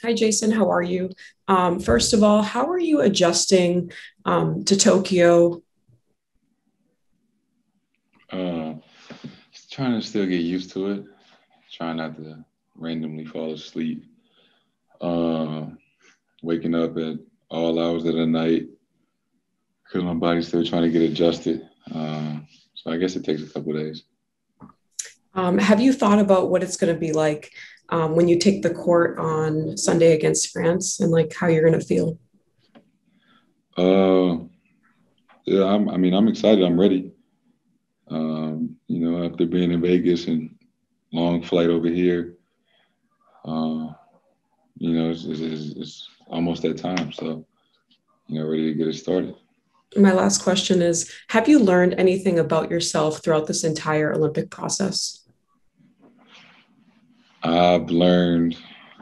Hi, Jayson. How are you? First of all, how are you adjusting to Tokyo? Uh, just trying to still get used to it. Trying not to randomly fall asleep. Uh, Waking up at all hours of the night because my body's still trying to get adjusted. So I guess it takes a couple of days. Have you thought about what it's going to be like when you take the court on Sunday against France and like how you're going to feel? Uh, yeah, I'm excited. I'm ready. After being in Vegas and long flight over here, uh, it's almost that time. So, ready to get it started. My last question is, have you learned anything about yourself throughout this entire Olympic process? I've learned,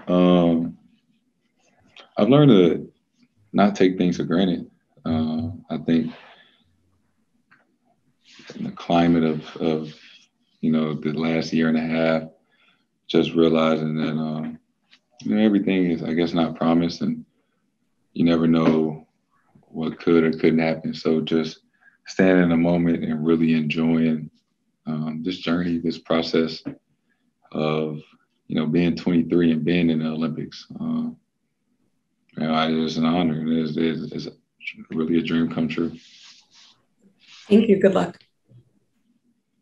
um, I've learned to not take things for granted. I think in the climate of the last year and a half, just realizing that, everything is, I guess, not promised and you never know what could or couldn't happen. So just standing in the moment and really enjoying this journey, this process of, being 23 and being in the Olympics. It's an honor. It's really a dream come true. Thank you. Good luck.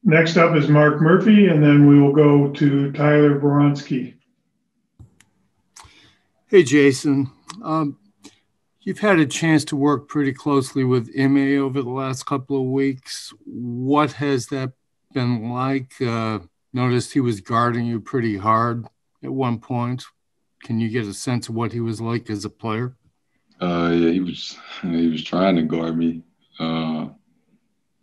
Next up is Mark Murphy, and then we will go to Tyler Boronsky. Hey, Jayson. You've had a chance to work pretty closely with Ime over the last couple of weeks. What has that been like? Noticed he was guarding you pretty hard at one point. Can you get a sense of what he was like as a player? Yeah, he was trying to guard me, and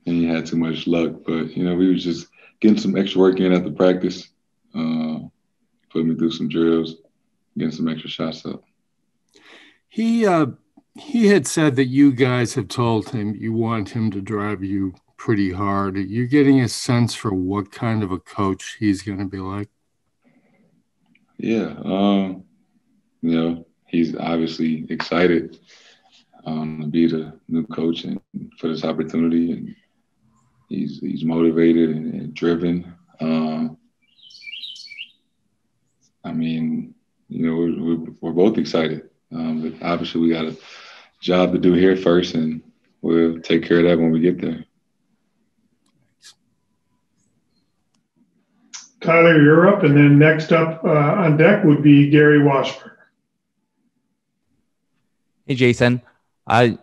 he had too much luck. But we was just getting some extra work in after practice, putting me through some drills, getting some extra shots up. He had said that you guys have told him you want him to drive you pretty hard. Are you getting a sense for what kind of a coach he's going to be like? Yeah, he's obviously excited to be the new coach and for this opportunity, and he's motivated and driven. We're both excited. But obviously, we got a job to do here first, and we'll take care of that when we get there. Tyler, you're up, and then next up on deck would be Gary Washburn. Hey, Jayson.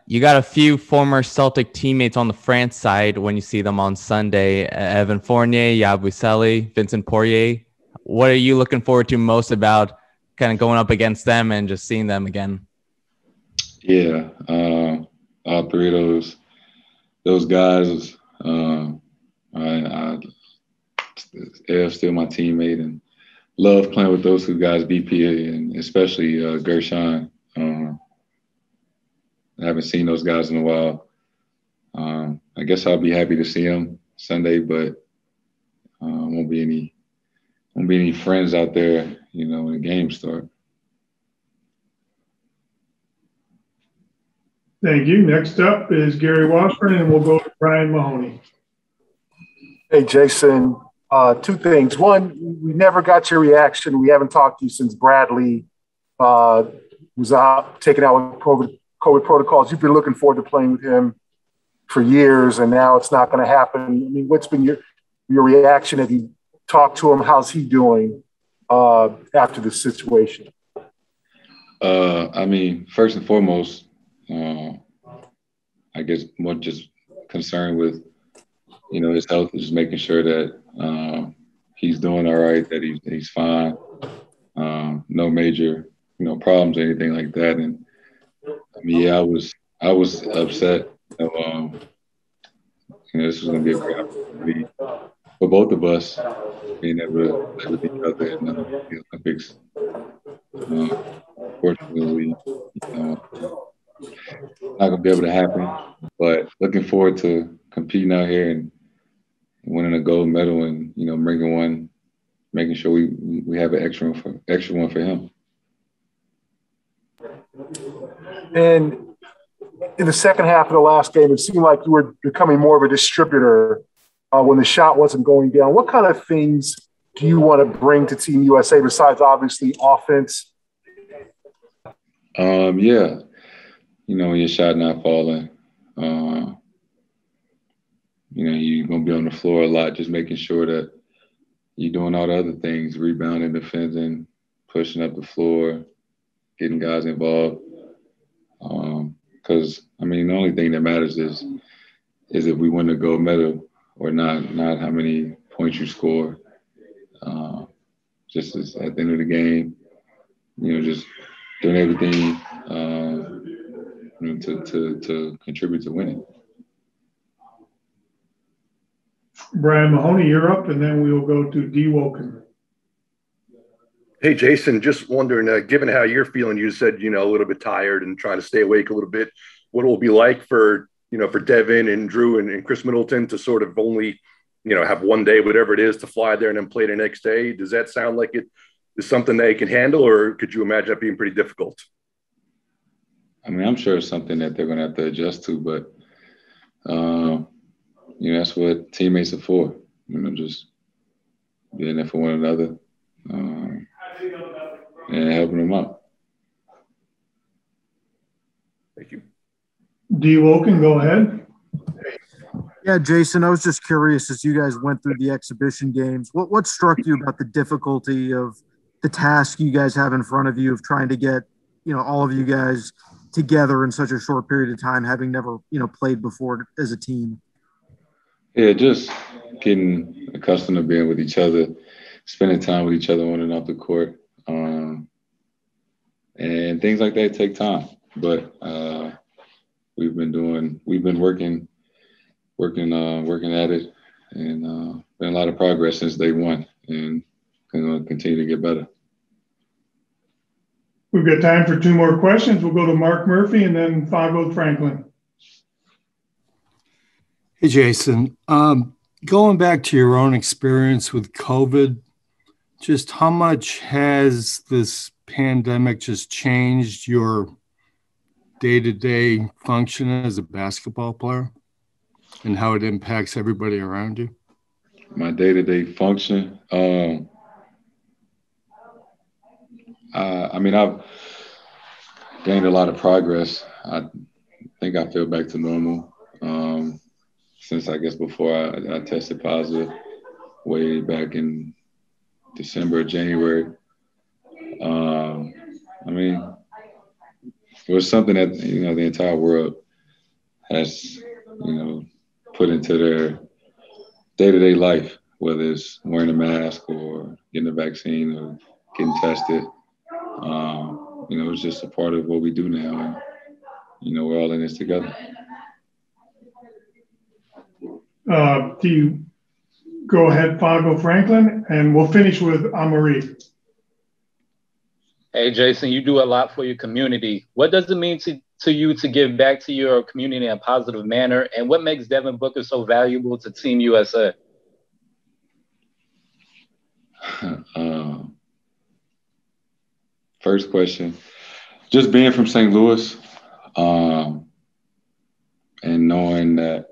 You got a few former Celtic teammates on the France side when you see them on Sunday. Evan Fournier, Yabusele, Vincent Poirier. What are you looking forward to most about kind of going up against them and just seeing them again? Yeah, all three of those guys. Ev's still my teammate, and love playing with those two guys, BPA and especially Gershon. I haven't seen those guys in a while. I guess I'll be happy to see them Sunday, but won't be any friends out there, when the games start. Thank you. Next up is Gary Washburn, and we'll go to Brian Mahoney. Hey, Jayson. Two things. One, we never got your reaction. We haven't talked to you since Bradley was out, taken out with COVID protocols. You've been looking forward to playing with him for years, and now it's not going to happen. I mean, what's been your reaction? Have you talked to him? How's he doing after this situation? First and foremost, I guess more just concerned with, his health, is just making sure that he's doing all right, that he's fine, no major, problems or anything like that. And I was upset. This was going to be a great opportunity for both of us, being able to play with each other in the Olympics. Unfortunately, not going to be able to happen. But looking forward to competing out here and winning a gold medal, and bringing one, making sure we have an extra one for him. And in the second half of the last game, it seemed like you were becoming more of a distributor when the shot wasn't going down. What kind of things do you want to bring to Team USA besides obviously offense? Yeah, when your shot not falling, you're going to be on the floor a lot, just making sure that you're doing all the other things, rebounding, defending, pushing up the floor, getting guys involved. Because, the only thing that matters is if we win the gold medal or not how many points you score. Just as at the end of the game, just doing everything to contribute to winning. Brian Mahoney, you're up, and then we'll go to D. Woken. Hey, Jayson, just wondering, given how you're feeling, you said, a little bit tired and trying to stay awake a little bit, what it will be like for Devin and Drew and Chris Middleton to sort of only, have one day, whatever it is, to fly there and then play the next day. Does that sound like it is something they can handle, or could you imagine that being pretty difficult? I'm sure it's something that they're going to have to adjust to, but, that's what teammates are for, just being there for one another and helping them out. Thank you. D. Woken, go ahead. Yeah, Jayson, I was just curious as you guys went through the exhibition games, what struck you about the difficulty of the task you guys have in front of you of trying to get, all of you guys together in such a short period of time, having never, played before as a team? Yeah, just getting accustomed to being with each other, spending time with each other on and off the court. And things like that take time. But we've been working at it, and been a lot of progress since day one, and going to continue to get better. We've got time for two more questions. We'll go to Mark Murphy and then Favo Franklin. Hey, Jayson. Going back to your own experience with COVID, just how much has this pandemic just changed your day-to-day function as a basketball player and how it impacts everybody around you? My day-to-day function? I've gained a lot of progress. I think I feel back to normal since, I guess, before I tested positive way back in December, January. It was something that, the entire world has, put into their day-to-day life, whether it's wearing a mask or getting a vaccine or getting tested. It's just a part of what we do now. And, we're all in this together. Do you go ahead, Favo Franklin, and we'll finish with Amaury. Hey, Jayson, you do a lot for your community. What does it mean to you to give back to your community in a positive manner? And what makes Devin Booker so valuable to Team USA? First question, just being from St. Louis and knowing that,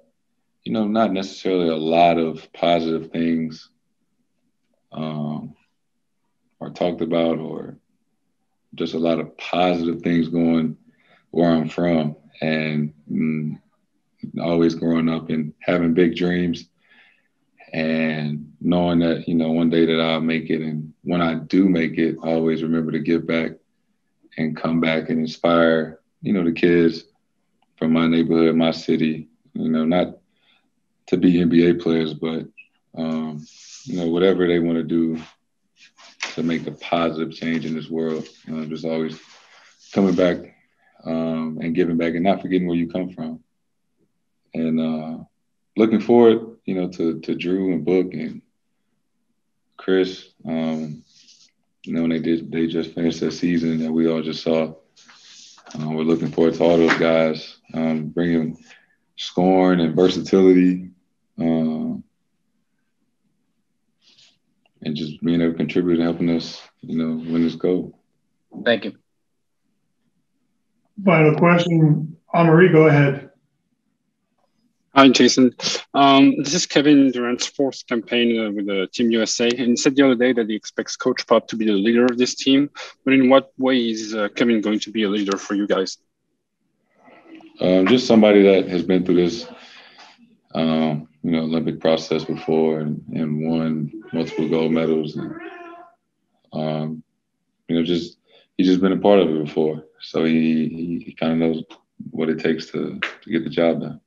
not necessarily a lot of positive things are talked about, or just a lot of positive things going where I'm from, and always growing up and having big dreams and knowing that, one day that I'll make it. And when I do make it, I always remember to give back and come back and inspire, the kids from my neighborhood, my city, not to be NBA players, but, whatever they want to do to make a positive change in this world. Just always coming back and giving back and not forgetting where you come from. And looking forward, to Drew and Book and Chris, when they just finished their season that we all just saw. We're looking forward to all those guys bringing scoring and versatility, and just being able to contribute and helping us, win this gold. Thank you. Final question. Amari, go ahead. Hi, Jason. This is Kevin Durant's fourth campaign with the Team USA, and he said the other day that he expects Coach Pop to be the leader of this team. But in what way is Kevin going to be a leader for you guys? Just somebody that has been through this, Olympic process before and won multiple gold medals, and he's just been a part of it before, so he kind of knows what it takes to get the job done.